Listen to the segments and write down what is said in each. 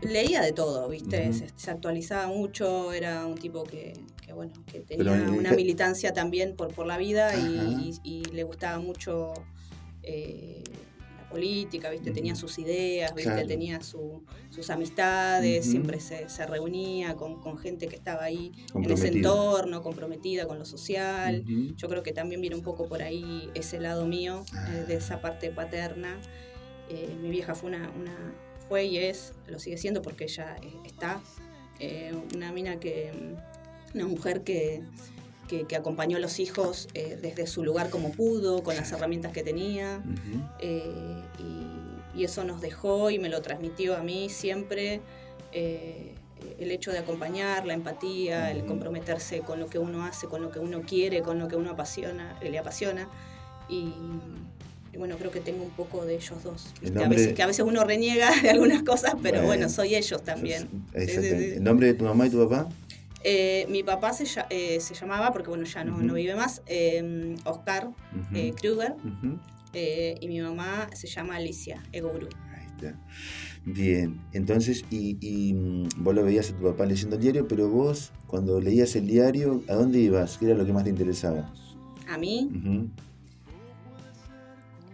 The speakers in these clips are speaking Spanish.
Leía de todo, ¿viste? Se actualizaba mucho, era un tipo que tenía una militancia también por la vida y le gustaba mucho la política, ¿viste? Tenía sus ideas, ¿viste? Claro. Tenía sus amistades, siempre se reunía con gente que estaba ahí en ese entorno, comprometida con lo social. Yo creo que también viene un poco por ahí ese lado mío, de esa parte paterna. Mi vieja fue y lo sigue siendo porque ella está, una mujer que acompañó a los hijos desde su lugar como pudo, con las herramientas que tenía, y eso nos dejó y me lo transmitió a mí siempre, el hecho de acompañar, la empatía, el comprometerse con lo que uno hace, con lo que uno quiere, con lo que uno le apasiona, y bueno, creo que tengo un poco de ellos dos. Que a veces uno reniega de algunas cosas, pero bueno, soy ellos también. Exactamente. Sí. ¿El nombre de tu mamá y tu papá? Mi papá se llamaba, porque bueno, ya no vive más, Oscar Kruger, y mi mamá se llama Alicia Egoburu. Ahí está. Bien, entonces, y vos lo veías a tu papá leyendo el diario, pero vos, cuando leías el diario, ¿a dónde ibas? ¿Qué era lo que más te interesaba? ¿A mí?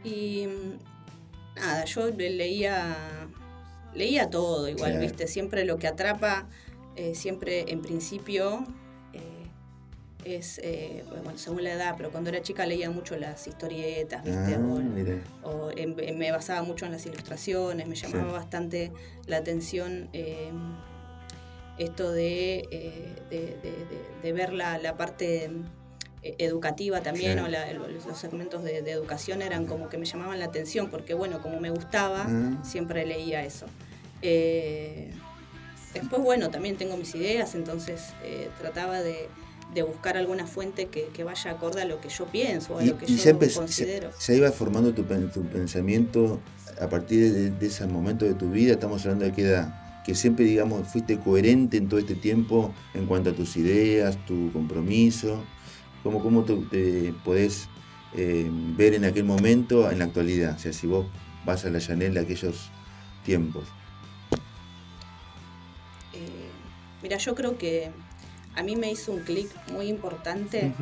Y nada, yo leía todo igual, claro. ¿Viste? Siempre lo que atrapa, siempre en principio es, bueno, según la edad, pero cuando era chica leía mucho las historietas, ¿viste? Me basaba mucho en las ilustraciones, me llamaba bastante la atención esto de ver la parte educativa también, claro. O los segmentos de educación eran como que me llamaban la atención, porque bueno, como me gustaba, siempre leía eso. Después, bueno, también tengo mis ideas, entonces trataba de buscar alguna fuente que vaya acorde a lo que yo pienso, a lo que yo considero. ¿Se iba formando tu pensamiento a partir de ese momento de tu vida? Estamos hablando de qué edad, que siempre, digamos, fuiste coherente en todo este tiempo en cuanto a tus ideas, tu compromiso. ¿Cómo te podés ver en aquel momento, en la actualidad? O sea, si vos vas a la Yanel de aquellos tiempos. Mira, yo creo que a mí me hizo un clic muy importante,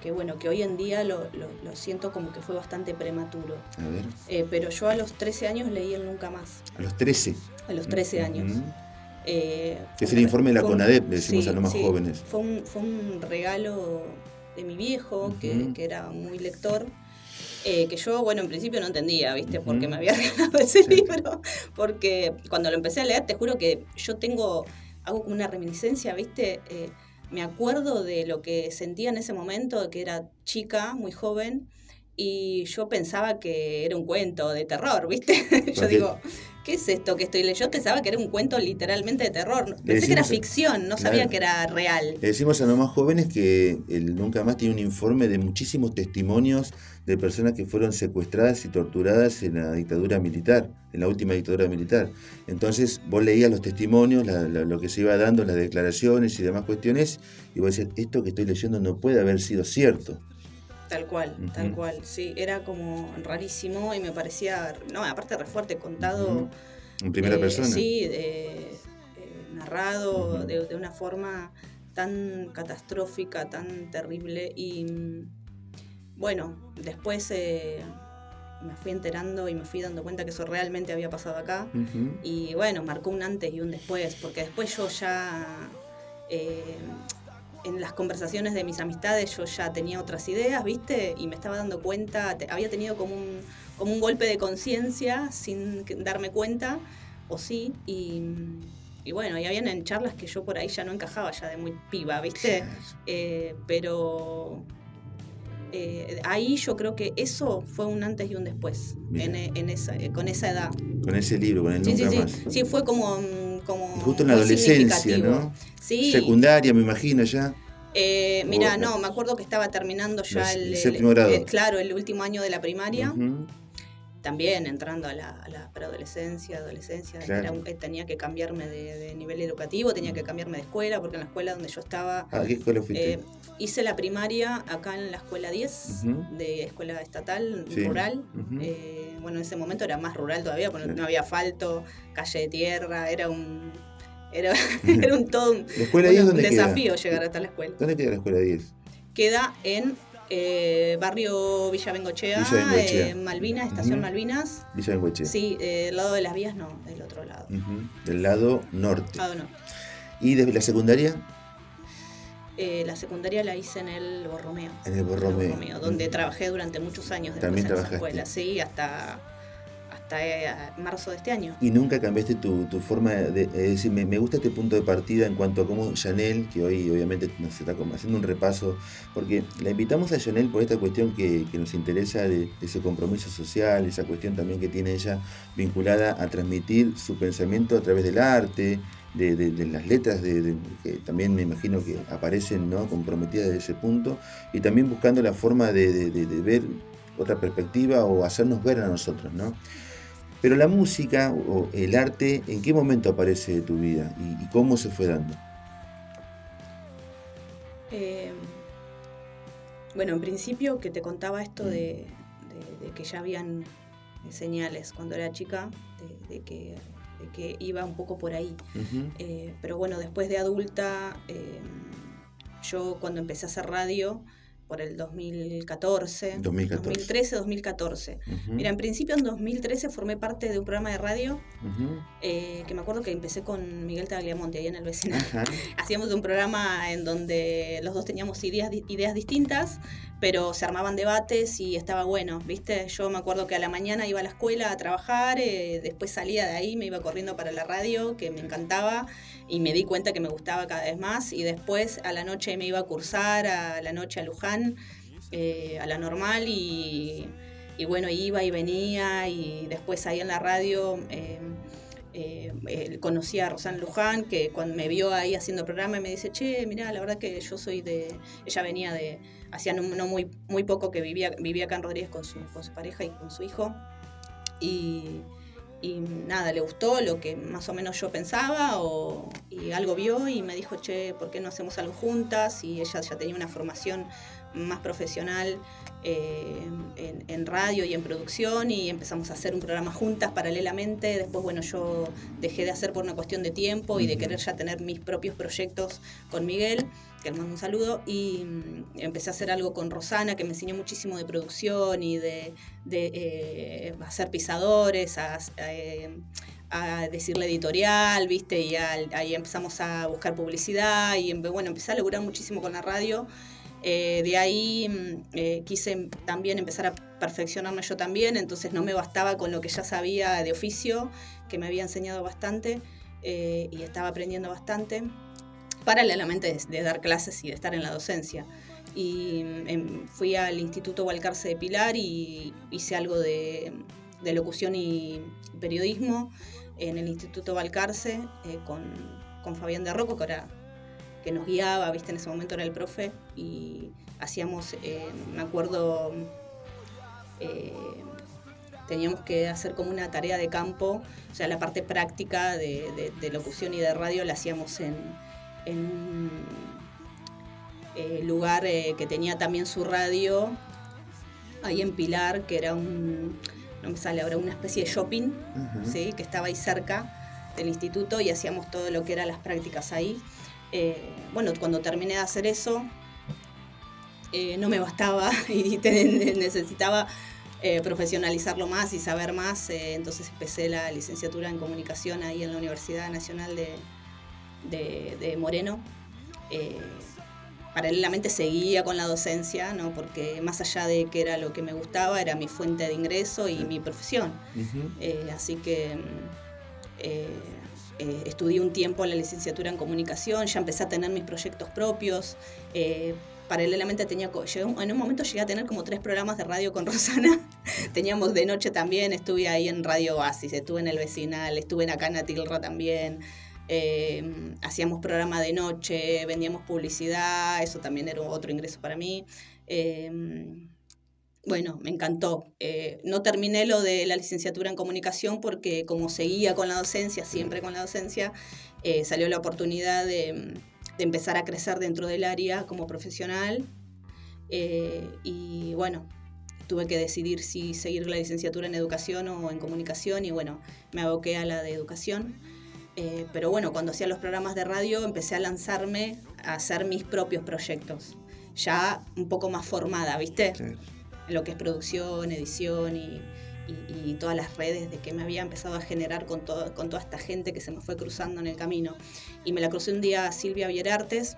que bueno, que hoy en día lo siento como que fue bastante prematuro. A ver. Pero yo a los 13 años leí el Nunca Más. ¿A los 13? A los 13 años. Es el informe de la CONADEP, le decimos a los más jóvenes. Fue un regalo de mi viejo, que era muy lector, que yo, bueno, en principio no entendía, ¿viste? Porque me había regalado ese libro, porque cuando lo empecé a leer, te juro que yo hago como una reminiscencia, ¿viste? Me acuerdo de lo que sentía en ese momento, que era chica, muy joven, y yo pensaba que era un cuento de terror, ¿viste? Yo digo, ¿qué es esto que estoy leyendo? Yo pensaba que era un cuento literalmente de terror. Pensé que era ficción, no sabía que era real. Le decimos a los más jóvenes que el Nunca Más tiene un informe de muchísimos testimonios de personas que fueron secuestradas y torturadas en la dictadura militar, en la última dictadura militar. Entonces vos leías los testimonios, lo que se iba dando, las declaraciones y demás cuestiones, y vos decías, esto que estoy leyendo no puede haber sido cierto. Tal cual, sí, era como rarísimo y me parecía, no, aparte re fuerte, contado en primera persona. Sí, narrado de una forma tan catastrófica, tan terrible, y bueno, después me fui enterando y me fui dando cuenta que eso realmente había pasado acá, y bueno, marcó un antes y un después, porque después yo ya... en las conversaciones de mis amistades yo ya tenía otras ideas, ¿viste? Y me estaba dando cuenta, había tenido como un golpe de conciencia sin darme cuenta, o sí, y bueno, y habían en charlas que yo por ahí ya no encajaba, ya de muy piba, ¿viste? Pero ahí yo creo que eso fue un antes y un después, con esa edad. Con ese libro, con el Nunca Más. Sí, fue como y justo en la adolescencia, ¿no? Sí. Secundaria, me imagino, ya. Mira, no, me acuerdo que estaba terminando ya el séptimo grado. Claro, el último año de la primaria. También entrando a la preadolescencia, adolescencia. Claro. Tenía que cambiarme de nivel educativo, tenía que cambiarme de escuela, porque en la escuela donde yo estaba... ¿qué escuela fuiste? Hice la primaria acá en la escuela 10, de escuela estatal, rural. bueno, en ese momento era más rural todavía, porque no había asfalto, calle de tierra, era un todo un, ¿La escuela 10 un dónde desafío queda? llegar hasta la escuela. ¿Dónde queda la escuela 10? Queda en barrio Villa Bengochea, Villa Bengoechea. Malvinas, estación Ujú. Malvinas. Villa Bengoechea. Sí, del lado de las vías no, del otro lado. Ujú. Del lado norte. Lado norte. ¿Y desde la secundaria? La secundaria la hice en el Borromeo. En el Borromeo. Donde trabajé durante muchos años después También en esa trabajaste. escuela, sí, hasta marzo de este año. ¿Y nunca cambiaste tu forma de... Es decir, me gusta este punto de partida en cuanto a cómo Yanel, que hoy obviamente nos está haciendo un repaso, porque la invitamos a Yanel por esta cuestión que nos interesa de ese compromiso social, esa cuestión también que tiene ella vinculada a transmitir su pensamiento a través del arte, de las letras que también me imagino que aparecen, ¿no?, comprometidas desde ese punto, y también buscando la forma de ver otra perspectiva o hacernos ver a nosotros, ¿no? Pero la música o el arte, ¿en qué momento aparece de tu vida y cómo se fue dando? Bueno, en principio que te contaba esto de que ya habían señales cuando era chica, de que iba un poco por ahí. Uh-huh. Pero bueno, después de adulta, yo cuando empecé a hacer radio, por el 2013, 2014. Uh-huh. Mira, en principio en 2013 formé parte de un programa de radio, uh-huh, que me acuerdo que empecé con Miguel Tagliamonte ahí en el vecinal. uh-huh. Hacíamos un programa en donde los dos teníamos ideas distintas, pero se armaban debates y estaba bueno, ¿viste? Yo me acuerdo que a la mañana iba a la escuela a trabajar, después salía de ahí, me iba corriendo para la radio, que me encantaba, y me di cuenta que me gustaba cada vez más, y después a la noche me iba a cursar, a la noche a Luján, a la normal, y bueno, iba y venía, y después ahí en la radio conocí a Rosana Luján, que cuando me vio ahí haciendo programa me dice, che, mirá, la verdad que yo soy ella venía hacía no muy poco que vivía acá en Rodríguez con su pareja y con su hijo, y nada, le gustó lo que más o menos yo pensaba, y algo vio y me dijo, che, ¿por qué no hacemos algo juntas? Y ella ya tenía una formación más profesional en radio y en producción, y empezamos a hacer un programa juntas paralelamente. Después, bueno, yo dejé de hacer por una cuestión de tiempo y de querer ya tener mis propios proyectos con Miguel, que le mando un saludo, y empecé a hacer algo con Rosana, que me enseñó muchísimo de producción y de hacer pisadores, a decirle editorial, ¿viste? Y ahí empezamos a buscar publicidad y bueno, empecé a laburar muchísimo con la radio. De ahí quise también empezar a perfeccionarme yo también, entonces no me bastaba con lo que ya sabía de oficio, que me había enseñado bastante, y estaba aprendiendo bastante, paralelamente de dar clases y de estar en la docencia. Y fui al Instituto Balcarce de Pilar y hice algo de locución y periodismo en el Instituto Balcarce, con Fabián de Rocco, que nos guiaba, ¿viste? En ese momento era el profe, y hacíamos, me acuerdo, teníamos que hacer como una tarea de campo, o sea, la parte práctica de locución y de radio la hacíamos en un lugar que tenía también su radio, ahí en Pilar, que era no me sale ahora, una especie de shopping, uh-huh, ¿sí? Que estaba ahí cerca del instituto, y hacíamos todo lo que eran las prácticas ahí. Bueno, cuando terminé de hacer eso, no me bastaba y necesitaba profesionalizarlo más y saber más, entonces empecé la licenciatura en comunicación ahí en la Universidad Nacional de Moreno. Paralelamente seguía con la docencia, ¿no? Porque más allá de que era lo que me gustaba, era mi fuente de ingreso y mi profesión. Uh-huh. Así que estudié un tiempo la licenciatura en comunicación, ya empecé a tener mis proyectos propios. Paralelamente en un momento llegué a tener como 3 programas de radio con Rosana. Teníamos de noche también, estuve ahí en Radio Oasis, estuve en El Vecinal, estuve en Acá Natilra también. Hacíamos programa de noche, vendíamos publicidad, eso también era otro ingreso para mí. Bueno, me encantó. No terminé lo de la licenciatura en comunicación porque como seguía con la docencia, siempre con la docencia, salió la oportunidad de empezar a crecer dentro del área como profesional. Y bueno, tuve que decidir si seguir la licenciatura en educación o en comunicación, y bueno, me aboqué a la de educación. Pero bueno, cuando hacía los programas de radio empecé a lanzarme a hacer mis propios proyectos, ya un poco más formada, ¿viste? Claro. En lo que es producción, edición y todas las redes de que me había empezado a generar con toda esta gente que se me fue cruzando en el camino. Y me la crucé un día a Silvia Vierartes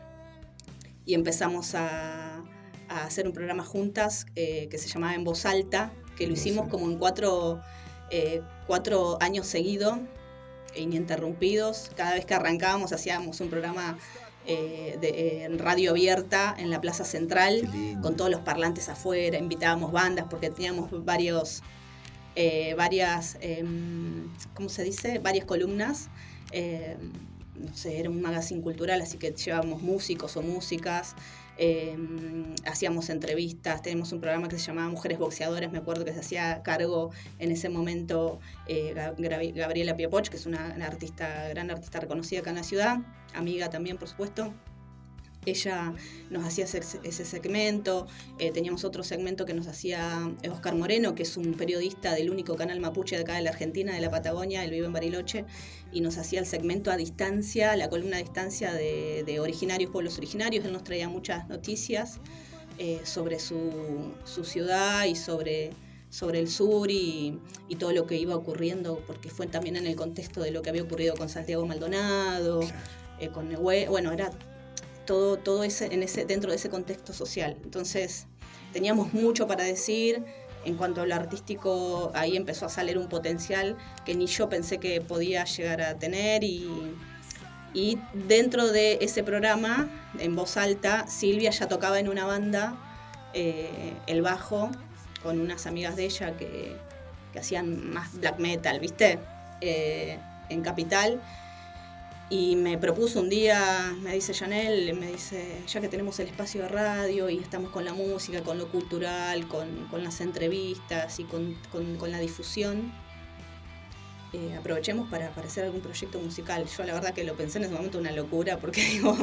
y empezamos a hacer un programa juntas que se llamaba En Voz Alta, que lo hicimos como en 4 años seguidos, ininterrumpidos. Cada vez que arrancábamos hacíamos un programa en radio abierta en la Plaza Central, con todos los parlantes afuera, invitábamos bandas porque teníamos varias, ¿cómo se dice? Varias columnas. No sé, era un magazine cultural, así que llevábamos músicos o músicas, hacíamos entrevistas, tenemos un programa que se llamaba Mujeres Boxeadoras, me acuerdo que se hacía cargo en ese momento Gabriela Piepoch, que es una gran artista reconocida acá en la ciudad, amiga también, por supuesto. Ella nos hacía ese segmento. Teníamos otro segmento que nos hacía Oscar Moreno, que es un periodista del único canal mapuche de acá de la Argentina, de la Patagonia. Él vive en Bariloche, y nos hacía el segmento a distancia, la columna a distancia de originarios, pueblos originarios. Él nos traía muchas noticias sobre su ciudad y sobre el sur y todo lo que iba ocurriendo, porque fue también en el contexto de lo que había ocurrido con Santiago Maldonado, con Nehue. Bueno, era todo ese dentro de ese contexto social. Entonces teníamos mucho para decir. En cuanto a lo artístico, ahí empezó a salir un potencial que ni yo pensé que podía llegar a tener, y dentro de ese programa, En Voz Alta, Silvia ya tocaba en una banda el bajo con unas amigas de ella que hacían más black metal, ¿viste? En Capital. Y me propuso un día, me dice Janel, me dice, ya que tenemos el espacio de radio y estamos con la música, con lo cultural, con las entrevistas y con la difusión, aprovechemos para hacer algún proyecto musical. Yo la verdad que lo pensé en ese momento una locura, porque digo,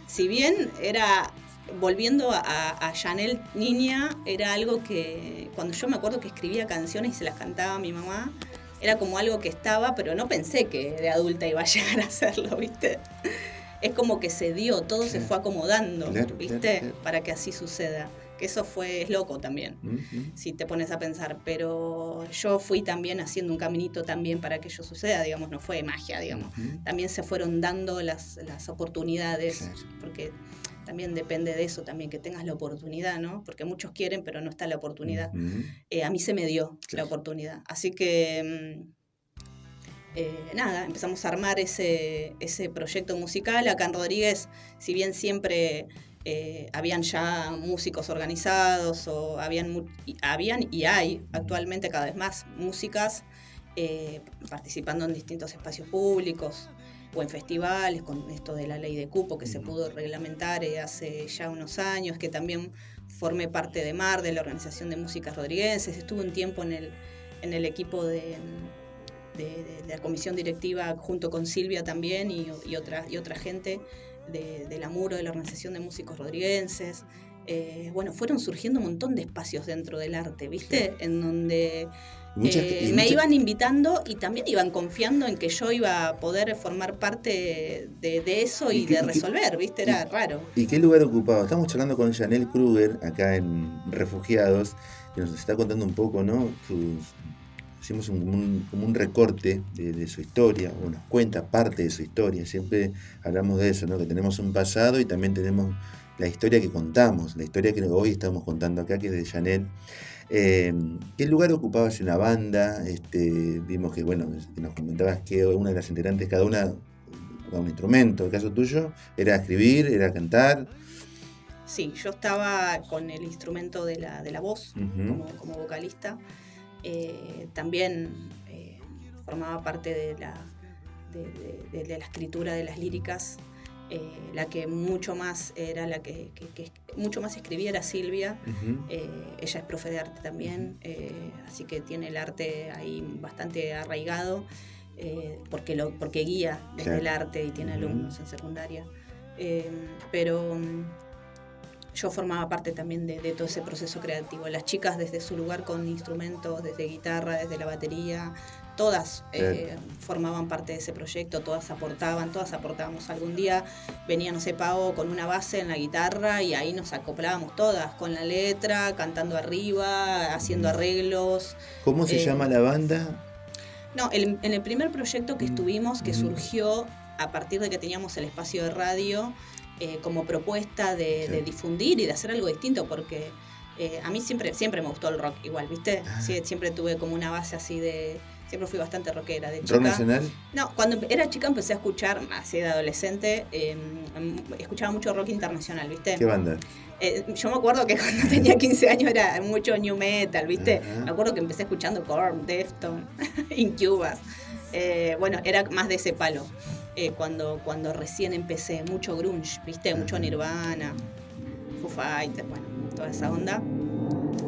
si bien era, volviendo a Janel niña, era algo que cuando yo me acuerdo que escribía canciones y se las cantaba a mi mamá, era como algo que estaba, pero no pensé que de adulta iba a llegar a hacerlo, ¿viste? Es como que se dio, todo se fue acomodando, ¿viste? Claro. Para que así suceda. Que eso es loco también, si te pones a pensar. Pero yo fui también haciendo un caminito también para que ello suceda, digamos, no fue magia, digamos. También se fueron dando las oportunidades, porque también depende de eso, también que tengas la oportunidad, ¿no? Porque muchos quieren, pero no está la oportunidad. A mí se me dio la oportunidad. Así que, nada, empezamos a armar ese proyecto musical. Acá en Rodríguez, si bien siempre habían ya músicos organizados, o habían y hay actualmente cada vez más músicas participando en distintos espacios públicos o en festivales, con esto de la ley de cupo que se pudo reglamentar hace ya unos años, que también formé parte de MAR, de la Organización de Músicas Rodriguenses. Estuve un tiempo en el equipo de la comisión directiva junto con Silvia también y otra gente de la Muro, de la Organización de Músicos Rodriguenses. Bueno, fueron surgiendo un montón de espacios dentro del arte, ¿viste? En donde me iban invitando y también iban confiando en que yo iba a poder formar parte de eso y de resolver, ¿viste? Era raro. ¿Y qué lugar ocupaba? Estamos charlando con Janel Kruger, acá en Refugiados, que nos está contando un poco, ¿no? Hicimos como un recorte de su historia, o nos cuenta parte de su historia. Siempre hablamos de eso, ¿no? Que tenemos un pasado y también tenemos la historia que contamos, la historia que hoy estamos contando acá, que es de Janel. ¿Qué lugar ocupabas en la banda? Vimos que, bueno, que nos comentabas que una de las integrantes, cada una tocaba un instrumento. El caso tuyo era escribir, era cantar. Sí, yo estaba con el instrumento de la voz, como vocalista. También formaba parte de la escritura de las líricas. La que mucho más era la que mucho más escribía era Silvia. Ella es profe de arte también, así que tiene el arte ahí bastante arraigado, porque guía desde el arte y tiene alumnos en secundaria. Pero yo formaba parte también de todo ese proceso creativo. Las chicas desde su lugar con instrumentos, desde guitarra, desde la batería, todas formaban parte de ese proyecto, todas aportábamos. Algún día venía, no sé, Pau con una base en la guitarra y ahí nos acoplábamos todas, con la letra, cantando arriba, haciendo arreglos. ¿Cómo se llama la banda? No, en el primer proyecto que estuvimos, que surgió a partir de que teníamos el espacio de radio, como propuesta de difundir y de hacer algo distinto, porque a mí siempre me gustó el rock igual, ¿viste? Sí, siempre tuve como una base así de... Siempre fui bastante rockera, de chica. ¿Rock nacional? No, cuando era chica empecé a escuchar, así de adolescente, escuchaba mucho rock internacional, ¿viste? ¿Qué banda? Yo me acuerdo que cuando tenía 15 años era mucho new metal, ¿viste? Ajá. Me acuerdo que empecé escuchando Korn, Deftones, Incubus. Bueno, era más de ese palo. Cuando recién empecé, mucho grunge, ¿viste? Mucho Nirvana, Foo Fighters, bueno, toda esa onda.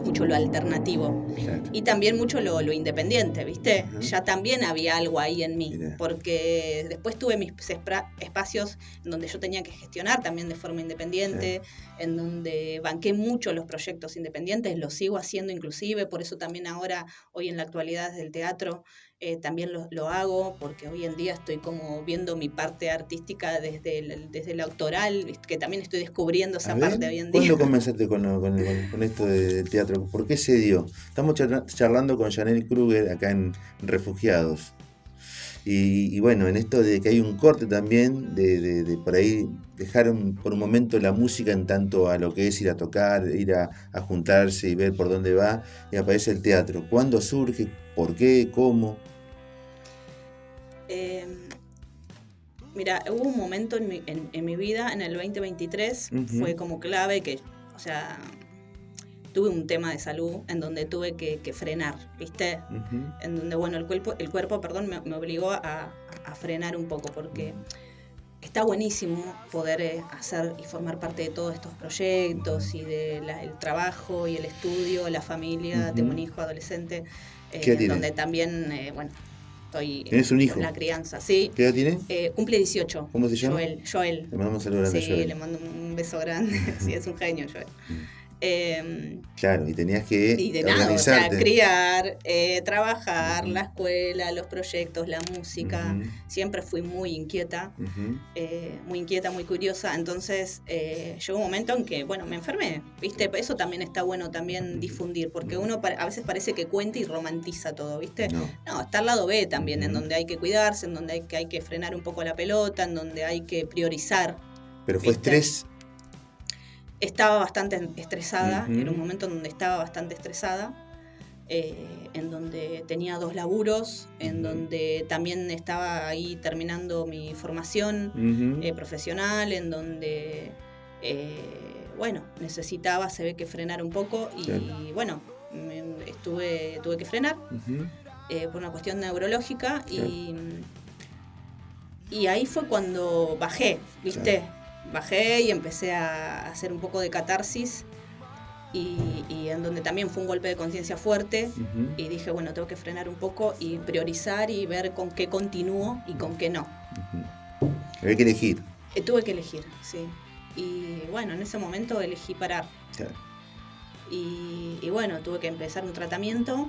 Mucho lo alternativo. Claro. Y también mucho lo independiente, ¿viste? Ajá. Ya también había algo ahí en mí. Mirá. Porque después tuve mis espacios en donde yo tenía que gestionar también de forma independiente, en donde banqué mucho los proyectos independientes, lo sigo haciendo inclusive, por eso también ahora, hoy en la actualidad del teatro, también lo hago, porque hoy en día estoy como viendo mi parte artística desde la autoral, que también estoy descubriendo esa parte hoy en día. ¿Cuándo comenzaste con esto del teatro? ¿Por qué se dio? Estamos charlando con Janel Kruger acá en Refugiados. Y bueno, en esto de que hay un corte también, de por ahí dejar por un momento la música en tanto a lo que es ir a tocar, ir a juntarse y ver por dónde va, y aparece el teatro. ¿Cuándo surge? ¿Por qué? ¿Cómo? Mira, hubo un momento en mi vida, en el 2023, fue como clave que, o sea, tuve un tema de salud en donde tuve que frenar, ¿viste? En donde, bueno, el cuerpo me obligó a frenar un poco, porque está buenísimo poder hacer y formar parte de todos estos proyectos y del trabajo y el estudio, la familia, tengo un hijo adolescente, donde también, bueno, estoy ¿Tienes un hijo? con la crianza, sí. ¿Qué edad tiene? Cumple 18. ¿Cómo se llama? Joel. Le mandamos un saludo grande a Joel. Sí, le mando un beso grande. Sí, es un genio, Joel. Claro, y tenías que y de nada, organizarte. o sea, criar, trabajar, la escuela, los proyectos, la música. Siempre fui muy inquieta, muy curiosa. Entonces llegó un momento en que, bueno, me enfermé, ¿viste? Eso también está bueno también difundir, porque uno a veces parece que cuenta y romantiza todo, ¿viste? No, está al lado B también, en donde hay que cuidarse, en donde hay que frenar un poco la pelota, en donde hay que priorizar. ¿Pero fue ¿viste? estrés? Estaba bastante estresada, era un momento en donde estaba bastante estresada, en donde tenía 2 laburos, en donde también estaba ahí terminando mi formación profesional, en donde, bueno, necesitaba, se ve que frenar un poco y bueno, tuve que frenar por una cuestión neurológica y ahí fue cuando bajé, ¿viste? Bajé y empecé a hacer un poco de catarsis y en donde también fue un golpe de conciencia fuerte y dije, bueno, tengo que frenar un poco y priorizar y ver con qué continúo y con qué no. Había que elegir. Tuve que elegir, sí. Y bueno, en ese momento elegí parar. Claro. Y bueno, tuve que empezar un tratamiento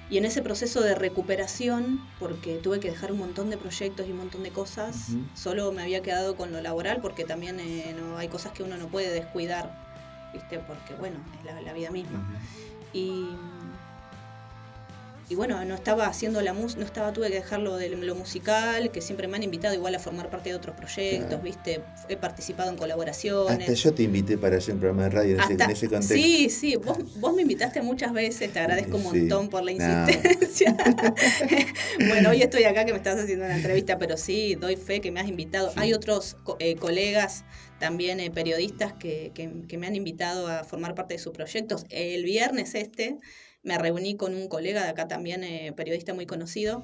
y en ese proceso de recuperación, porque tuve que dejar un montón de proyectos y un montón de cosas, solo me había quedado con lo laboral, porque también no, hay cosas que uno no puede descuidar, ¿viste? Porque, bueno, es la vida misma. Y bueno, no estaba haciendo tuve que dejarlo de lo musical, que siempre me han invitado igual a formar parte de otros proyectos, ¿viste? He participado en colaboraciones. Hasta yo te invité para hacer un programa de radio en ese contexto. Sí, vos me invitaste muchas veces, te agradezco un montón por la insistencia. Bueno, hoy estoy acá que me estás haciendo una entrevista, pero sí, doy fe que me has invitado. Sí. Hay otros colegas también periodistas que me han invitado a formar parte de sus proyectos. El viernes me reuní con un colega de acá también, periodista muy conocido,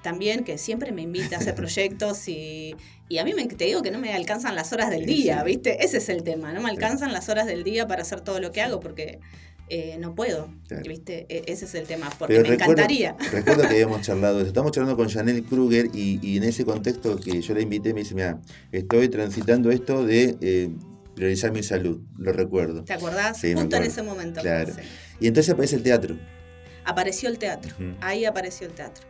también que siempre me invita a hacer proyectos y a mí te digo que no me alcanzan las horas del día, ¿viste? Ese es el tema, no me alcanzan las horas del día para hacer todo lo que hago porque no puedo, Claro. ¿viste? Ese es el tema, porque Pero me encantaría. recuerdo que habíamos charlado, estamos charlando con Janelle Kruger y en ese contexto que yo la invité me dice, mira, estoy transitando esto de priorizar mi salud, lo recuerdo. ¿Te acordás? Sí, me Justo en acuerdo. ese momento. Claro. Sí. Y entonces aparece el teatro. Apareció el teatro, Ujú. ahí apareció el teatro.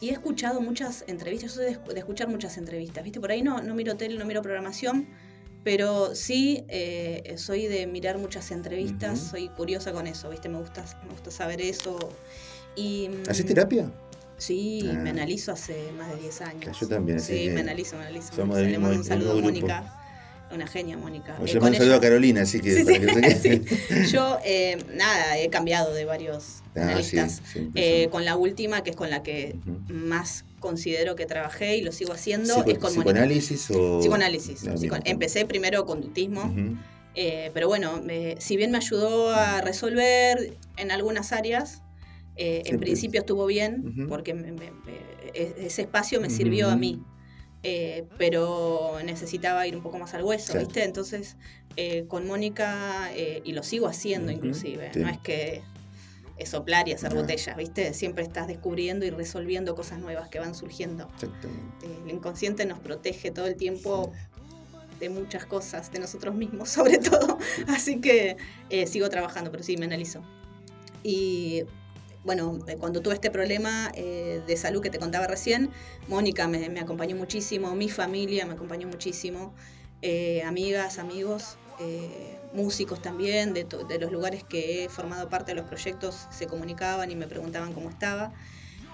Y he escuchado muchas entrevistas, yo soy de escuchar muchas entrevistas, ¿viste? Por ahí no miro tele, no miro programación, pero sí soy de mirar muchas entrevistas, Ujú. soy curiosa con eso, ¿viste? Me gusta saber eso. Y, ¿Haces terapia? Sí, Ah. me analizo hace más de 10 años. Yo también, así Sí, que me analizo. somos Le del mando un mismo saludo a grupo. Mónica, una genia Mónica. O yo Con mando un saludo a ella- Carolina, así que Sí, para sí, que no se sí. quede. Yo, he cambiado de varios analistas. Sí, impresionante. Con la última, que es con la que Ujú. más considero que trabajé y lo sigo haciendo, es con Mónica. ¿Psicoanálisis o...? Psicoanálisis. No, bien, Empecé primero conductismo, Ujú. pero bueno, si bien me ayudó a resolver en algunas áreas, en Siempre. principio estuvo bien, Ujú. porque ese espacio me sirvió a mí. Pero necesitaba ir un poco más al hueso, Claro. ¿viste? Entonces, con Mónica, y lo sigo haciendo inclusive, Sí. no es que es soplar y hacer No. botellas, ¿viste? Siempre estás descubriendo y resolviendo cosas nuevas que van surgiendo. Exactamente. El inconsciente nos protege todo el tiempo de muchas cosas, de nosotros mismos sobre todo, así que sigo trabajando, pero sí, me analizo. Y bueno, cuando tuve este problema de salud que te contaba recién, Mónica me acompañó muchísimo, mi familia me acompañó muchísimo, amigas, amigos, músicos también, de los lugares que he formado parte de los proyectos, se comunicaban y me preguntaban cómo estaba.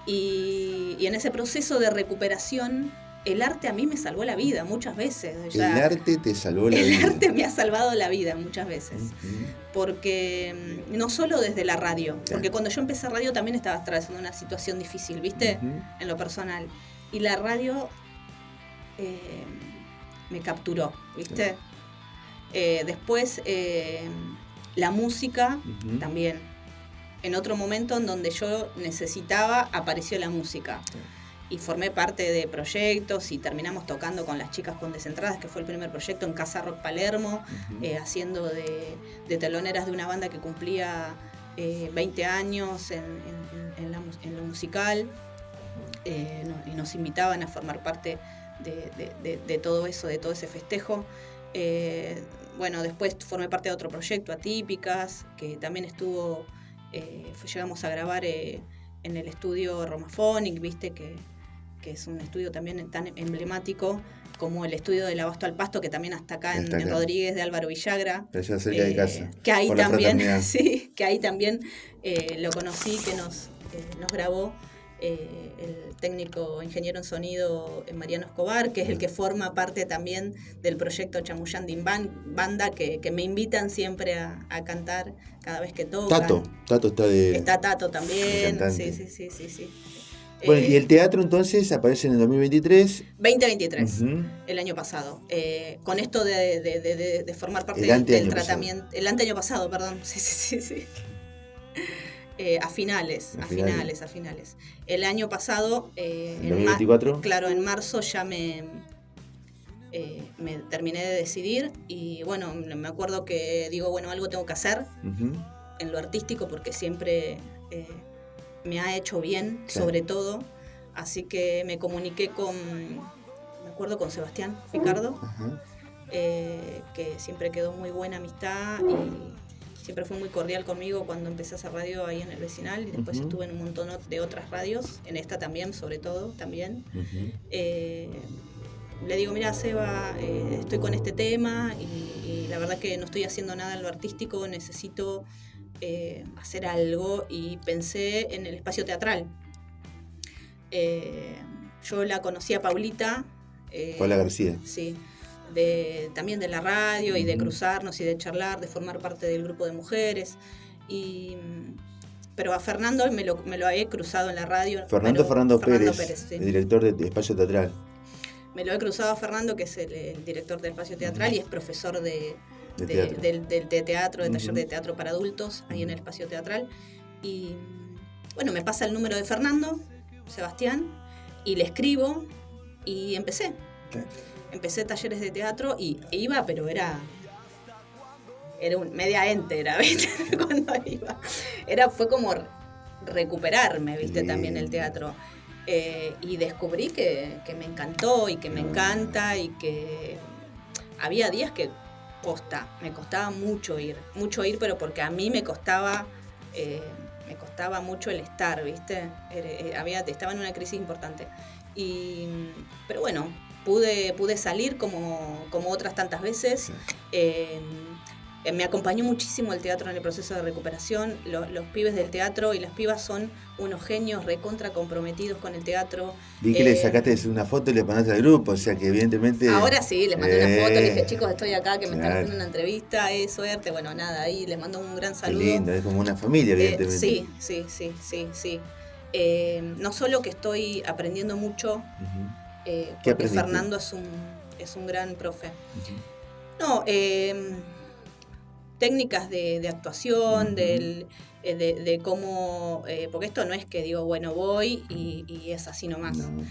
Y en ese proceso de recuperación, el arte a mí me salvó la vida muchas veces. El arte te salvó la El vida. arte me ha salvado la vida muchas veces. Ujú. Porque no solo desde la radio, porque cuando yo empecé radio también estaba atravesando una situación difícil, ¿viste? Ujú. En lo personal. Y la radio me capturó, ¿viste? Después la música Ujú. también. En otro momento en donde yo necesitaba, apareció la música. Y formé parte de proyectos y terminamos tocando con las chicas con Desentradas, que fue el primer proyecto en Casa Rock Palermo, haciendo de teloneras de una banda que cumplía 20 años en lo musical, y nos invitaban a formar parte de todo eso, de todo ese festejo. Bueno, después formé parte de otro proyecto, Atípicas, que también estuvo, llegamos a grabar en el estudio Romaphonic, viste, que es un estudio también tan emblemático como el estudio del Abasto al Pasto, que también hasta acá en Rodríguez de Álvaro Villagra. Allá cerca de casa. Que ahí Por la también, fraternidad. sí, que ahí también lo conocí, que nos grabó el técnico ingeniero en sonido Mariano Escobar, que es el que forma parte también del proyecto Chamuyandin Banda, que me invitan siempre a cantar cada vez que tocan. Tato está de... Está Tato también. cantante. Sí. Bueno, y el teatro entonces aparece en el 2023. 2023, Ujú. el año pasado. Con esto de formar parte El del anteaño tratamiento. pasado. El anteaño pasado, perdón. Sí. A finales. El año pasado, ¿En 2024? claro, en marzo ya me terminé de decidir y bueno, me acuerdo que digo, bueno, algo tengo que hacer Ujú. en lo artístico porque siempre me ha hecho bien, Claro. sobre todo, así que me comuniqué me acuerdo con Sebastián Picardo, Ajá. que siempre quedó muy buena amistad y siempre fue muy cordial conmigo cuando empecé a hacer radio ahí en el vecinal y después Ujú. estuve en un montón de otras radios, en esta también, sobre todo, también. Ujú. Le digo, mira, Seba, estoy con este tema y la verdad que no estoy haciendo nada en lo artístico, necesito hacer algo y pensé en el espacio teatral. Yo la conocí a Paulita. Paula García. Sí, también de la radio y de cruzarnos y de charlar, de formar parte del grupo de mujeres. Pero a Fernando me lo he cruzado en la radio. Fernando Pérez, sí. el director de Espacio Teatral. Me lo he cruzado a Fernando, que es el director del espacio teatral y es profesor de teatro, de taller de teatro para adultos, ahí en el espacio teatral. Y bueno, me pasa el número de Fernando, Sebastián, y le escribo y empecé. Claro. Empecé talleres de teatro y iba, pero era era media entera, ¿viste? Cuando iba. Fue como recuperarme, ¿viste? También el teatro. Y descubrí que me encantó y que me encanta y que había días que me costaba mucho ir, pero porque a mí me costaba mucho el estar, ¿viste? Estaba en una crisis importante. Pero bueno, pude salir como otras tantas veces. Me acompañó muchísimo el teatro en el proceso de recuperación. Los pibes del teatro y las pibas son unos genios recontra comprometidos con el teatro. Vi que le sacaste una foto y le mandaste al grupo, o sea que evidentemente... Ahora sí, les mandé una foto, le dije, chicos, estoy acá, que me están haciendo una entrevista, suerte. Bueno, nada, ahí les mando un gran saludo. Qué lindo, es como una familia, evidentemente. Sí. No solo que estoy aprendiendo mucho, porque Fernando es un gran profe. No, técnicas de actuación, de cómo... porque esto no es que digo, bueno, voy y es así nomás. No.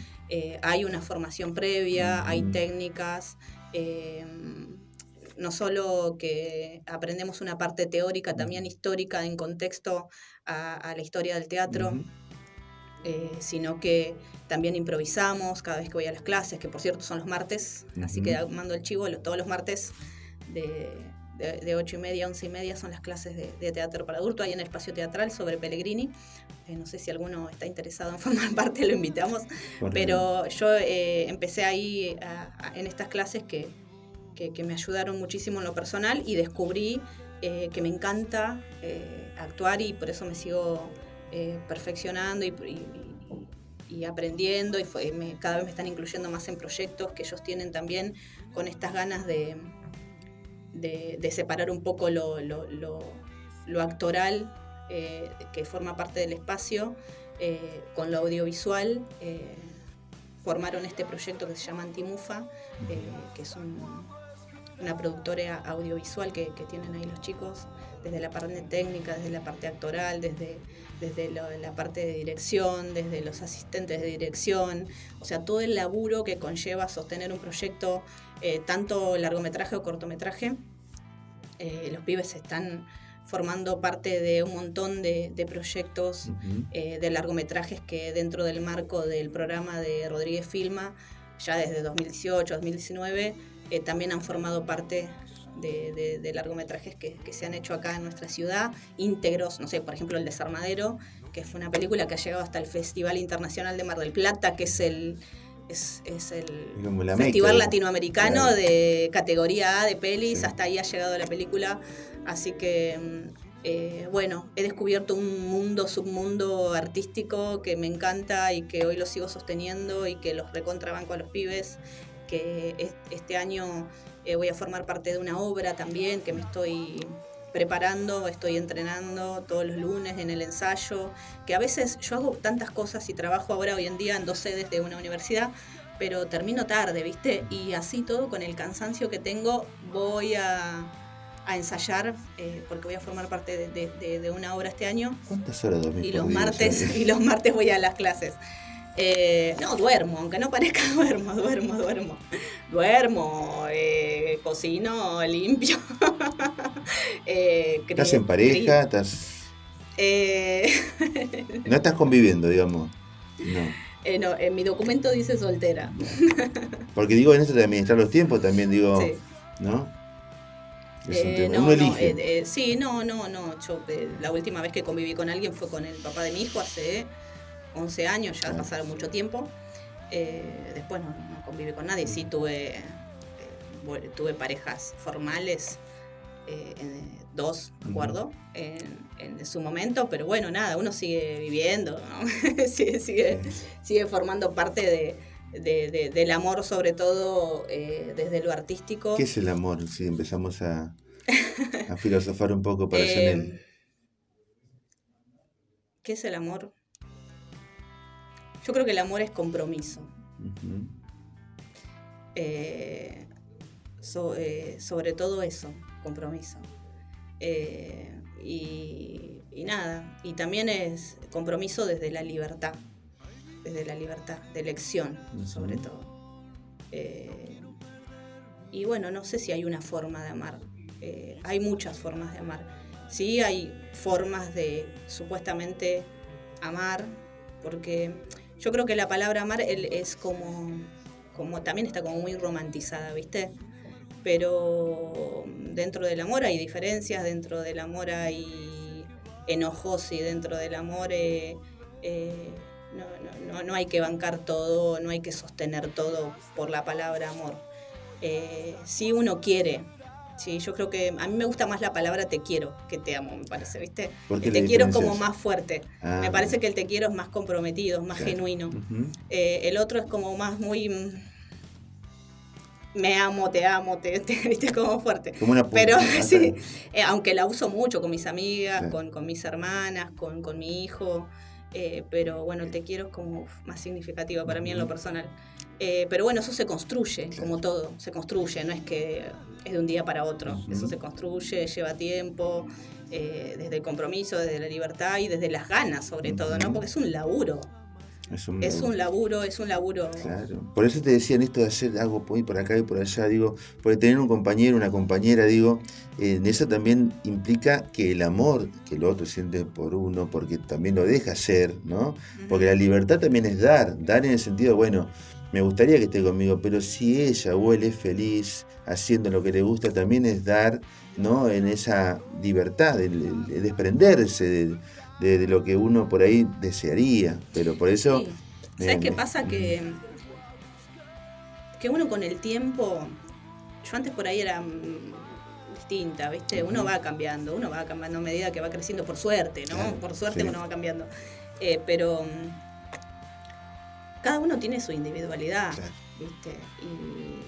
Hay una formación previa, hay técnicas, no solo que aprendemos una parte teórica, también histórica en contexto a la historia del teatro, sino que también improvisamos cada vez que voy a las clases, que por cierto son los martes, así que mando el chivo, todos los martes de 8:30 a 11:30 son las clases de teatro para adultos, ahí en el espacio teatral sobre Pellegrini. No sé si alguno está interesado en formar parte, lo invitamos. Pero yo empecé ahí en estas clases que me ayudaron muchísimo en lo personal y descubrí que me encanta actuar y por eso me sigo perfeccionando y aprendiendo y cada vez me están incluyendo más en proyectos que ellos tienen también con estas ganas de separar un poco lo actoral que forma parte del espacio con lo audiovisual. Formaron este proyecto que se llama Antimufa, que es una productora audiovisual que tienen ahí los chicos, desde la parte técnica, desde la parte actoral, desde la parte de dirección, desde los asistentes de dirección, o sea, todo el laburo que conlleva sostener un proyecto, tanto largometraje o cortometraje. Los pibes están formando parte de un montón de proyectos de largometrajes que dentro del marco del programa de Rodríguez Filma, ya desde 2018, 2019, también han formado parte de largometrajes que se han hecho acá en nuestra ciudad, íntegros, no sé, por ejemplo El Desarmadero, que fue una película que ha llegado hasta el Festival Internacional de Mar del Plata, que es el festival latinoamericano de categoría A de pelis, hasta ahí ha llegado la película, así que bueno, he descubierto un submundo artístico que me encanta y que hoy lo sigo sosteniendo y que los recontrabanco a los pibes, que este año voy a formar parte de una obra también que me estoy preparando, estoy entrenando todos los lunes en el ensayo, que a veces yo hago tantas cosas y trabajo ahora hoy en día en 2 sedes de una universidad, pero termino tarde, ¿viste? Y así todo, con el cansancio que tengo, voy a ensayar, porque voy a formar parte de una obra este año. ¿Cuántas horas dormís? Y los martes voy a las clases. No, duermo, aunque no parezca, duermo. Duermo, cocino, limpio. ¿Estás en pareja? No estás conviviendo, digamos. No. No, en mi documento dice soltera. Porque digo, en esto de administrar los tiempos también digo, sí. ¿No? Es un tema. Uno elige. Sí, no. Yo la última vez que conviví con alguien fue con el papá de mi hijo hace 11 años, ya pasaron mucho tiempo. Después no conviví con nadie. Sí tuve parejas formales, 2, me acuerdo, en su momento, pero bueno, nada, uno sigue viviendo, ¿no? sigue formando parte del amor, sobre todo desde lo artístico. ¿Qué es el amor? Si empezamos a filosofar un poco para Chanel. ¿Qué es el amor? Yo creo que el amor es compromiso. Sobre todo eso, compromiso. Y nada, y también es compromiso desde la libertad de elección, sobre todo. Y bueno, no sé si hay una forma de amar. hay muchas formas de amar. Sí, hay formas de supuestamente amar, porque yo creo que la palabra amar es como también está como muy romantizada, ¿viste? Pero dentro del amor hay diferencias, dentro del amor hay enojos y dentro del amor no hay que bancar todo, no hay que sostener todo por la palabra amor. Si uno quiere, sí, yo creo que a mí me gusta más la palabra te quiero que te amo, me parece, ¿viste? ¿Por qué El la te quiero es como diferencias? más fuerte. Ah, Me parece bien. que el te quiero es más comprometido, es más Claro. genuino. Ujú. El otro es como más muy me amo, viste, como fuerte. Como una Pero sí, claro, aunque la uso mucho con mis amigas, claro. con mis hermanas, con mi hijo, pero bueno, el te quiero es como más significativa para mí en lo Ujú. personal. Pero bueno, eso se construye, Claro. como todo, se construye, no es que es de un día para otro, Ujú. eso se construye, lleva tiempo, desde el compromiso, desde la libertad y desde las ganas sobre todo, ¿no? Ujú. Porque es un laburo, Es un es un laburo, Claro. Por eso te decía en esto de hacer algo por acá y por allá, digo, porque tener un compañero, una compañera, digo, en eso también implica que el amor que el otro siente por uno, porque también lo deja ser, ¿no? Porque la libertad también es dar en el sentido, bueno, me gustaría que esté conmigo, pero si ella o él es feliz haciendo lo que le gusta, también es dar, ¿no? En esa libertad, el desprenderse de lo que uno por ahí desearía, pero por eso... Sí. ¿Sabes qué pasa? Ujú. Que uno con el tiempo, yo antes por ahí era distinta, ¿viste? Ujú. Uno va cambiando a medida que va creciendo, por suerte, ¿no? Claro, Por suerte sí. uno va cambiando. Pero cada uno tiene su individualidad, Claro. ¿viste? Y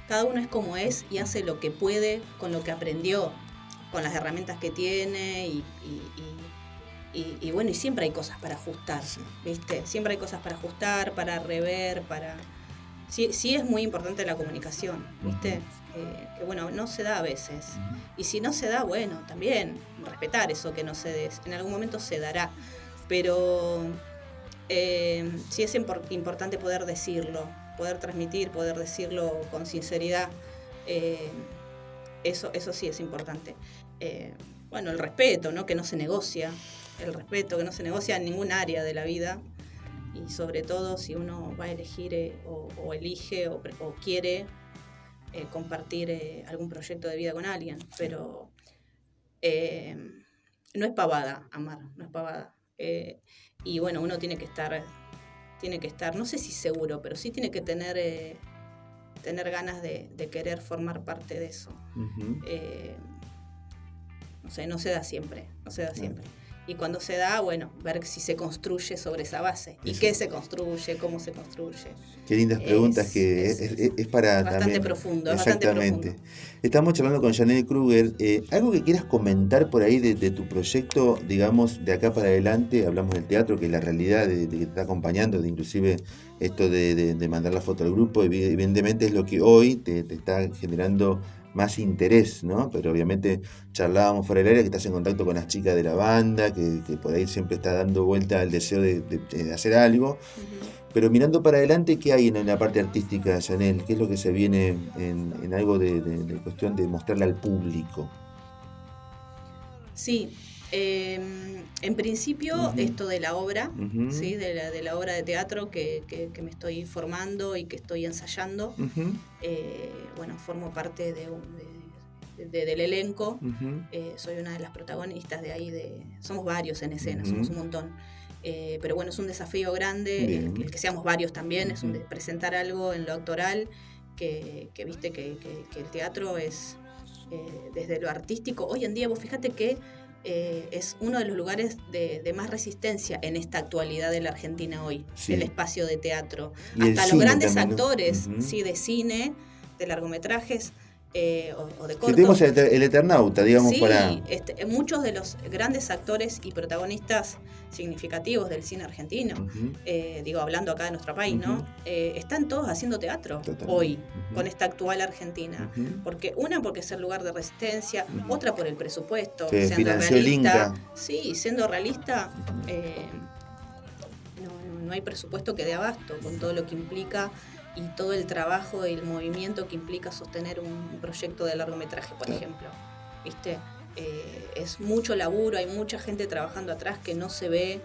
cada uno es como es y hace lo que puede con lo que aprendió, con las herramientas que tiene y bueno, y siempre hay cosas para ajustar, Sí. ¿viste? Siempre hay cosas para ajustar, para rever, para... Sí es muy importante la comunicación, ¿viste? Que bueno, no se da a veces. Ujú. Y si no se da, bueno, también respetar eso que no se dé. En algún momento se dará. Pero sí es importante poder decirlo, poder transmitir, poder decirlo con sinceridad. Eso sí es importante. Bueno, el respeto, ¿no? Que no se negocia. El respeto que no se negocia en ningún área de la vida. Y sobre todo si uno va a elegir o elige o quiere compartir algún proyecto de vida con alguien. Pero no es pavada amar, no es pavada. Y bueno, uno tiene que estar, no sé si seguro, pero sí tiene que tener ganas de querer formar parte de eso. Ujú. No sé, no se da siempre. Claro. Y cuando se da, bueno, ver si se construye sobre esa base. ¿Y Eso. qué se construye? ¿Cómo se construye? Qué lindas preguntas que es para bastante también. profundo, Exactamente. bastante profundo. Estamos charlando con Janelle Kruger. ¿Algo que quieras comentar por ahí de tu proyecto, digamos, de acá para adelante? Hablamos del teatro, que es la realidad de que te está acompañando, de inclusive esto de mandar la foto al grupo, evidentemente es lo que hoy te está generando más interés, ¿no? Pero obviamente charlábamos fuera del área que estás en contacto con las chicas de la banda, que por ahí siempre está dando vuelta al deseo de hacer algo. Uh-huh. Pero mirando para adelante, ¿qué hay en la parte artística, Janelle? ¿Qué es lo que se viene en algo de cuestión de mostrarle al público? Sí, en principio esto de la obra, ¿sí? de la obra de teatro que me estoy formando y que estoy ensayando, bueno, formo parte del elenco, soy una de las protagonistas de ahí, somos varios en escena, somos un montón. Pero bueno, es un desafío grande el que seamos varios también, es presentar algo en lo actoral, que viste que el teatro es... desde lo artístico, hoy en día vos fíjate que es uno de los lugares de más resistencia en esta actualidad de la Argentina hoy, Sí. el espacio de teatro. Y hasta los grandes también, ¿no? actores, sí, de cine, de largometrajes o de cortos. Si tenemos el Eternauta, digamos, sí, para... muchos de los grandes actores y protagonistas significativos del cine argentino, digo, hablando acá de nuestro país, ¿no? Están todos haciendo teatro. Totalmente. Hoy, con esta actual Argentina. Porque es el lugar de resistencia, otra por el presupuesto, siendo realista. Sí, siendo realista, no hay presupuesto que dé abasto con todo lo que implica y todo el trabajo y el movimiento que implica sostener un proyecto de largometraje, por ejemplo. ¿Viste? Es mucho laburo, hay mucha gente trabajando atrás que no se ve.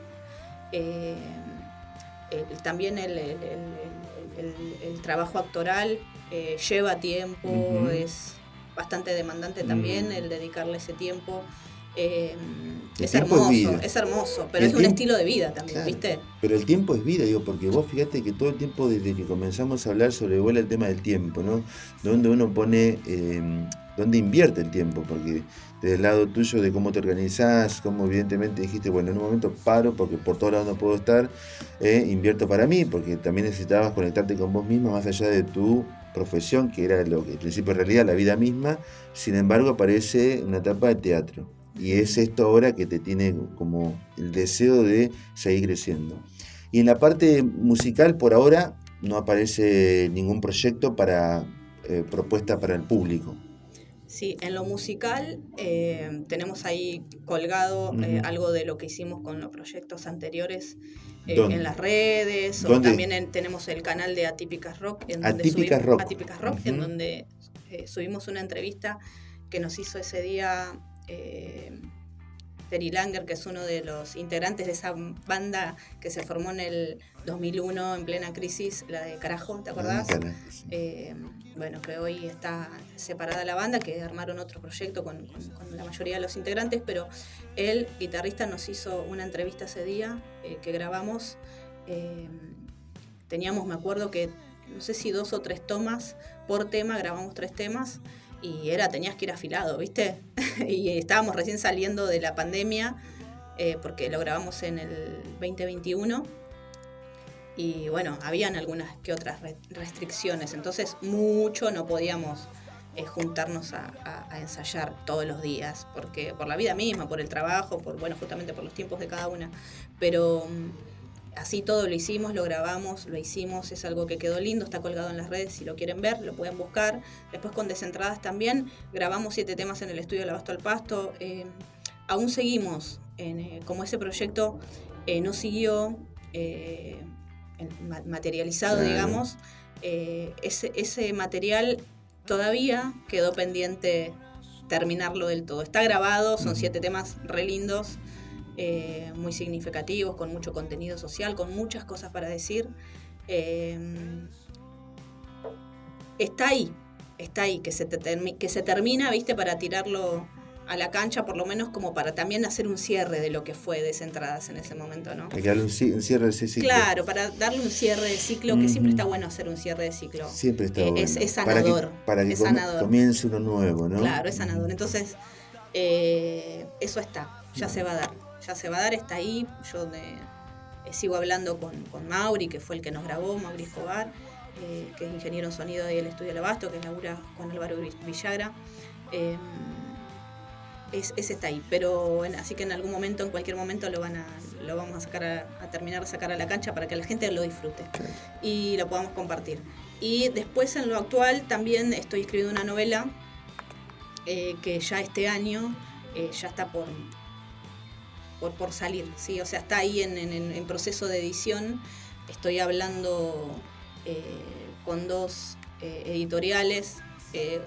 También el trabajo actoral lleva tiempo, es bastante demandante también el dedicarle ese tiempo. Es hermoso, pero es un estilo de vida también, claro, ¿viste? Pero el tiempo es vida, digo, porque vos fíjate que todo el tiempo, desde que comenzamos a hablar sobre vuela el tema del tiempo, ¿no? Donde uno pone, donde invierte el tiempo, porque desde el lado tuyo de cómo te organizás, cómo evidentemente dijiste, bueno, en un momento paro porque por todos lados no puedo estar, invierto para mí, porque también necesitabas conectarte con vos misma más allá de tu profesión, que era lo que en principio en realidad la vida misma. Sin embargo, aparece una etapa de teatro. Y es esto ahora que te tiene como el deseo de seguir creciendo. Y en la parte musical, por ahora, no aparece ningún proyecto para propuesta para el público. Sí, en lo musical tenemos ahí colgado algo de lo que hicimos con los proyectos anteriores en las redes. O también tenemos el canal de Atípicas Rock, en donde en donde subimos una entrevista que nos hizo ese día Terry Langer, que es uno de los integrantes de esa banda que se formó en el 2001 en plena crisis, la de Carajo, ¿te acordás? Bueno, que hoy está separada la banda, que armaron otro proyecto con la mayoría de los integrantes, pero el guitarrista nos hizo una entrevista ese día que grabamos. Teníamos, me acuerdo que, no sé si 2 o 3 tomas por tema, grabamos 3 temas, y tenías que ir afilado, ¿viste? Y estábamos recién saliendo de la pandemia, porque lo grabamos en el 2021, y bueno, habían algunas que otras restricciones, entonces mucho no podíamos juntarnos a ensayar todos los días, porque por la vida misma, por el trabajo, justamente por los tiempos de cada una, pero así todo lo hicimos, lo grabamos, lo hicimos, es algo que quedó lindo, está colgado en las redes, si lo quieren ver, lo pueden buscar. Después con Desentradas también, grabamos 7 temas en el estudio del Abasto al Pasto. Aún seguimos, como ese proyecto no siguió materializado, digamos, ese material todavía quedó pendiente terminarlo del todo. Está grabado, son 7 temas re lindos, muy significativos, con mucho contenido social, con muchas cosas para decir. Está ahí, que se termina, ¿viste? Para tirarlo a la cancha, por lo menos como para también hacer un cierre de lo que fue Desentradas en ese momento, ¿no? Hay que darle un cierre de ese ciclo. Claro, para darle un cierre de ciclo, que siempre está bueno hacer un cierre de ciclo. Siempre está bueno. Es sanador. Para que comience uno nuevo, ¿no? Claro, es sanador. Entonces, eso ya se va a dar, está ahí. Yo sigo hablando con Mauri, que fue el que nos grabó, Mauri Escobar, que es ingeniero en sonido del Estudio El Abasto, que labura con Álvaro Villagra. Ese está ahí, pero así que en cualquier momento lo vamos a terminar de sacar a la cancha para que la gente lo disfrute y lo podamos compartir. Y después en lo actual también estoy escribiendo una novela que ya este año ya está por salir, ¿sí? O sea, está ahí en proceso de edición. Estoy hablando con 2 editoriales.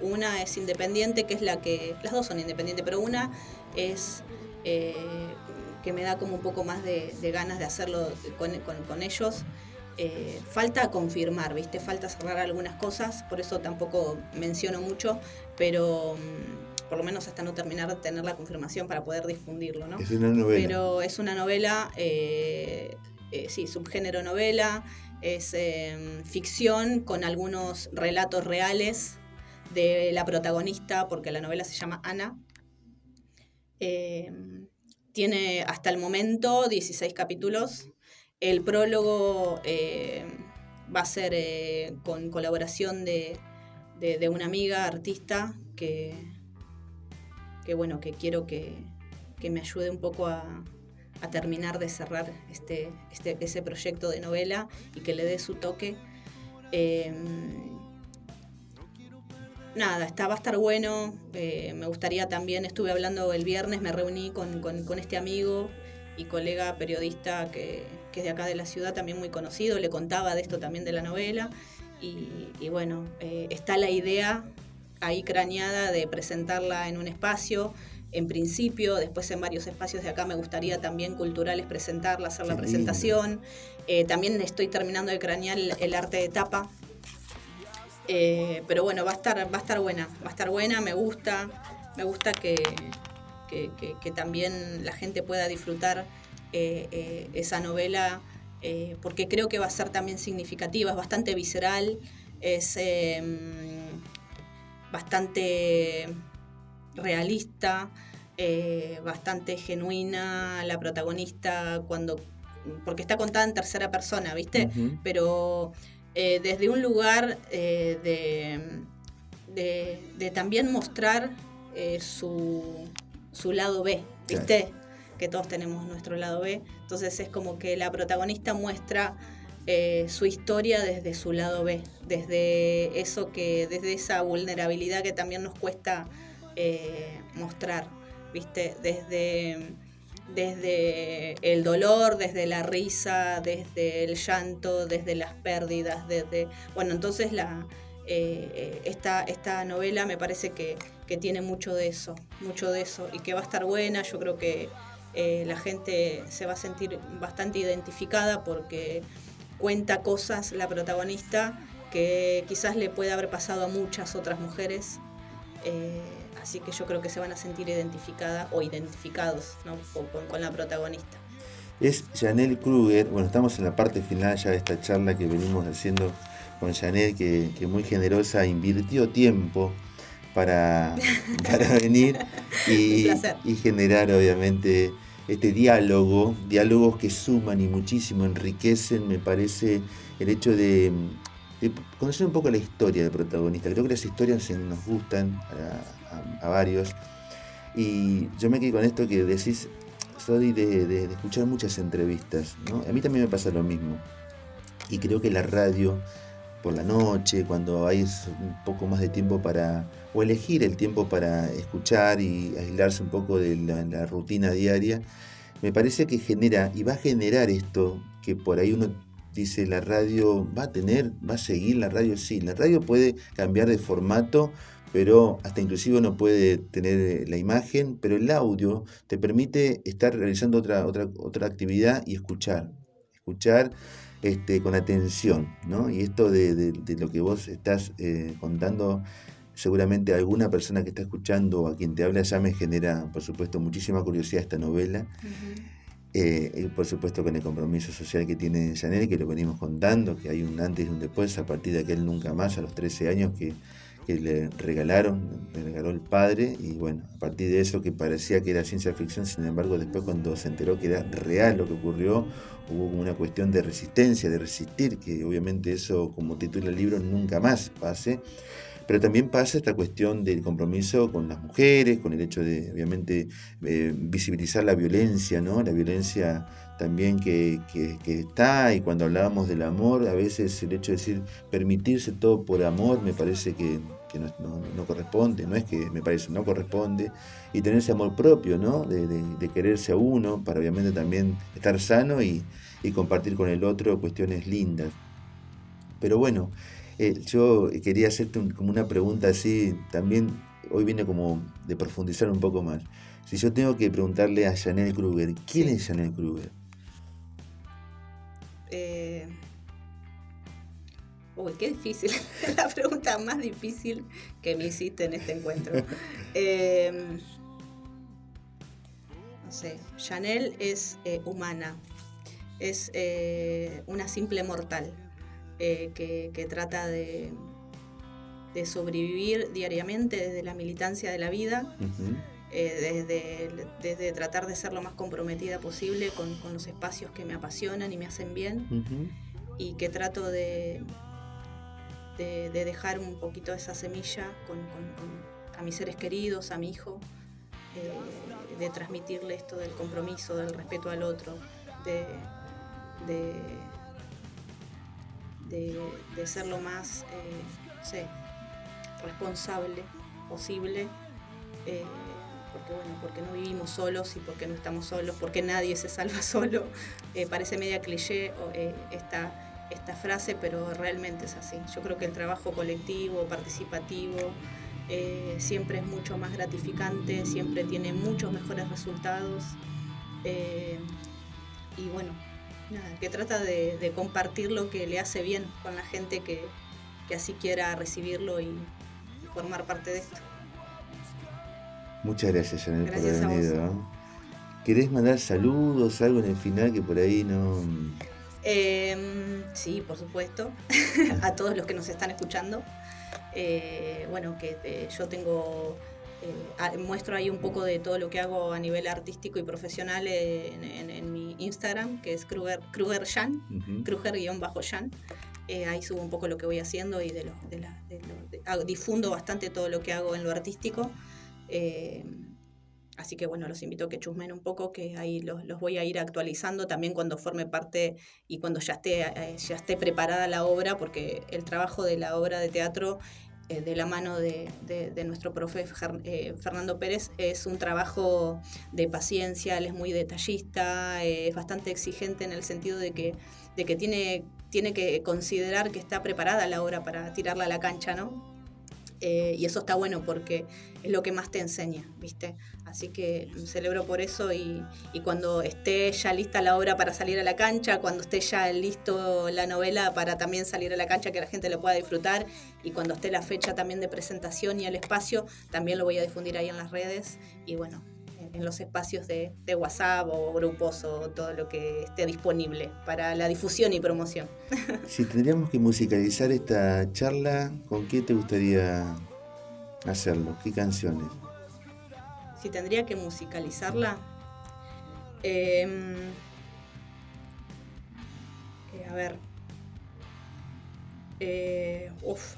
Una es independiente, que es las 2 son independientes, pero una es que me da como un poco más de ganas de hacerlo con ellos. Falta confirmar, ¿viste? Falta cerrar algunas cosas, por eso tampoco menciono mucho, pero por lo menos hasta no terminar de tener la confirmación para poder difundirlo, ¿no? Es una novela. Pero es una novela, sí, subgénero novela, es ficción con algunos relatos reales de la protagonista, porque la novela se llama Ana. Tiene hasta el momento 16 capítulos. El prólogo va a ser con colaboración de una amiga artista que quiero que me ayude un poco a terminar de cerrar ese proyecto de novela y que le dé su toque. Nada, va a estar bueno. Me gustaría también, estuve hablando el viernes, me reuní con este amigo y colega periodista que es de acá de la ciudad, también muy conocido, le contaba de esto también de la novela, y bueno, está la idea ahí craneada de presentarla en un espacio, en principio, después en varios espacios de acá me gustaría también culturales presentarla, hacer la presentación. También estoy terminando de cranear el arte de tapa. Pero bueno, va a estar buena, me gusta que también la gente pueda disfrutar esa novela, porque creo que va a ser también significativa, es bastante visceral, es bastante realista, bastante genuina la protagonista porque está contada en tercera persona, ¿viste? Uh-huh. Pero desde un lugar de también mostrar su lado B, ¿viste? Claro. Que todos tenemos nuestro lado B. Entonces es como que la protagonista muestra su historia desde su lado B, desde esa vulnerabilidad que también nos cuesta mostrar, ¿viste? Desde el dolor, desde la risa, desde el llanto, desde las pérdidas, bueno, entonces esta novela me parece que tiene mucho de eso, y que va a estar buena. Yo creo que la gente se va a sentir bastante identificada porque cuenta cosas, la protagonista, que quizás le puede haber pasado a muchas otras mujeres. Así que yo creo que se van a sentir identificadas o identificados, ¿no? con la protagonista. Es Yanel Kruger. Bueno, estamos en la parte final ya de esta charla que venimos haciendo con Yanel, que muy generosa, invirtió tiempo para venir y generar obviamente este diálogos que suman y muchísimo enriquecen, me parece, el hecho de conocer un poco la historia del protagonista. Creo que las historias nos gustan a varios, y yo me quedé con esto que decís. Soy de escuchar muchas entrevistas, ¿no? A mí también me pasa lo mismo, y creo que la radio por la noche, cuando hay un poco más de tiempo o elegir el tiempo para escuchar y aislarse un poco de la rutina diaria, me parece que genera y va a generar esto que por ahí uno dice: la radio va a seguir, la radio sí, la radio puede cambiar de formato, pero hasta inclusive uno puede tener la imagen, pero el audio te permite estar realizando otra actividad y escuchar con atención, ¿no? Y esto de lo que vos estás contando, seguramente a alguna persona que está escuchando o a quien te habla ya me genera, por supuesto, muchísima curiosidad esta novela. Y por supuesto con el compromiso social que tiene Yanel, que lo venimos contando, que hay un antes y un después a partir de aquel Nunca Más, a los 13 años que le regaló el padre, y bueno, a partir de eso que parecía que era ciencia ficción, sin embargo después cuando se enteró que era real lo que ocurrió, hubo como una cuestión de resistencia, de resistir, que obviamente eso, como titula el libro, nunca más pase. Pero también pasa esta cuestión del compromiso con las mujeres, con el hecho de, obviamente, visibilizar la violencia, ¿no? La violencia también que está, y cuando hablábamos del amor, a veces el hecho de decir permitirse todo por amor, me parece que no corresponde, no es que me parece, no corresponde, y tener ese amor propio, ¿no? De quererse a uno, para obviamente también estar sano y compartir con el otro cuestiones lindas. Pero bueno, yo quería hacerte como una pregunta así, también hoy viene como de profundizar un poco más. Si yo tengo que preguntarle a Yanel Kruger, ¿quién es Yanel Kruger? Uy, qué difícil, la pregunta más difícil que me hiciste en este encuentro. No sé, Yanel es humana, es una simple mortal. Que trata de sobrevivir diariamente desde la militancia de la vida, uh-huh. Desde tratar de ser lo más comprometida posible con los espacios que me apasionan y me hacen bien, uh-huh. Y que trato de dejar un poquito esa semilla a mis seres queridos, a mi hijo, de transmitirle esto del compromiso, del respeto al otro, de ser lo más responsable posible, porque no vivimos solos y porque no estamos solos, porque nadie se salva solo. Parece media cliché esta frase, pero realmente es así. Yo creo que el trabajo colectivo, participativo, siempre es mucho más gratificante, siempre tiene muchos mejores resultados. Y bueno, nada, que trata de compartir lo que le hace bien con la gente que así quiera recibirlo y formar parte de esto. Muchas gracias, Janel, por Gracias haber a vos. venido, ¿no? ¿Querés mandar saludos, algo en el final que por ahí no...? Sí, por supuesto, a todos los que nos están escuchando. Bueno, que yo tengo, muestro ahí un poco de todo lo que hago a nivel artístico y profesional en mi Instagram, que es Kruger-Jan, Uh-huh. Kruger-Jan. Ahí subo un poco lo que voy haciendo y difundo bastante todo lo que hago en lo artístico. Así que bueno, los invito a que chusmen un poco, que ahí los voy a ir actualizando también cuando forme parte y cuando ya esté preparada la obra, porque el trabajo de la obra de teatro de la mano de nuestro profe Fernando Pérez es un trabajo de paciencia, él es muy detallista, es bastante exigente en el sentido de que tiene que considerar que está preparada la obra para tirarla a la cancha, ¿no? Y eso está bueno porque es lo que más te enseña, ¿viste? Así que celebro por eso y cuando esté ya lista la obra para salir a la cancha, cuando esté ya listo la novela para también salir a la cancha, que la gente lo pueda disfrutar, y cuando esté la fecha también de presentación y el espacio, también lo voy a difundir ahí en las redes y bueno, en los espacios de WhatsApp o grupos o todo lo que esté disponible para la difusión y promoción. Si tendríamos que musicalizar esta charla, ¿con qué te gustaría hacerlo? ¿Qué canciones? Si tendría que musicalizarla, a ver,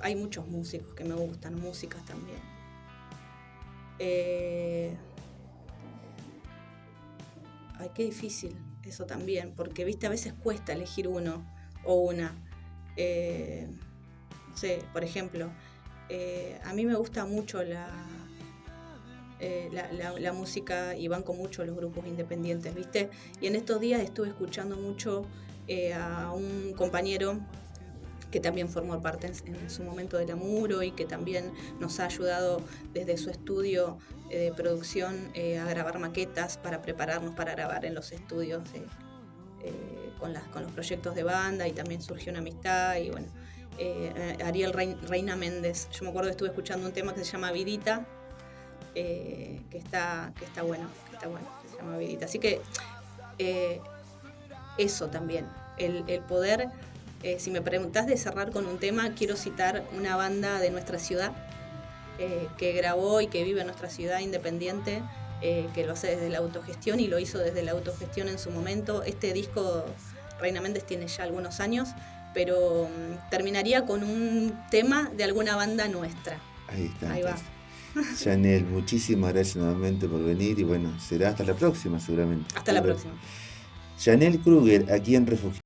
hay muchos músicos que me gustan, músicas también. Ay, qué difícil eso también, porque viste, a veces cuesta elegir uno o una. No sé, por ejemplo, a mí me gusta mucho la música y banco mucho los grupos independientes, ¿viste? Y en estos días estuve escuchando mucho a un compañero que también formó parte en su momento de Lamuro y que también nos ha ayudado desde su estudio de producción a grabar maquetas para prepararnos para grabar en los estudios con los proyectos de banda, y también surgió una amistad y bueno, Ariel Reina Méndez. Yo me acuerdo que estuve escuchando un tema que se llama Vidita, que está bueno, que se llama Vidita. Así que eso también, el poder, si me preguntás de cerrar con un tema, quiero citar una banda de nuestra ciudad que grabó y que vive en nuestra ciudad independiente, que lo hace desde la autogestión y lo hizo desde la autogestión en su momento. Este disco, Reina Méndez, tiene ya algunos años, pero terminaría con un tema de alguna banda nuestra. Ahí está. Ahí va. Janel, muchísimas gracias nuevamente por venir y bueno, será hasta la próxima seguramente. Hasta la próxima. Janel Kruger, aquí en Refugio.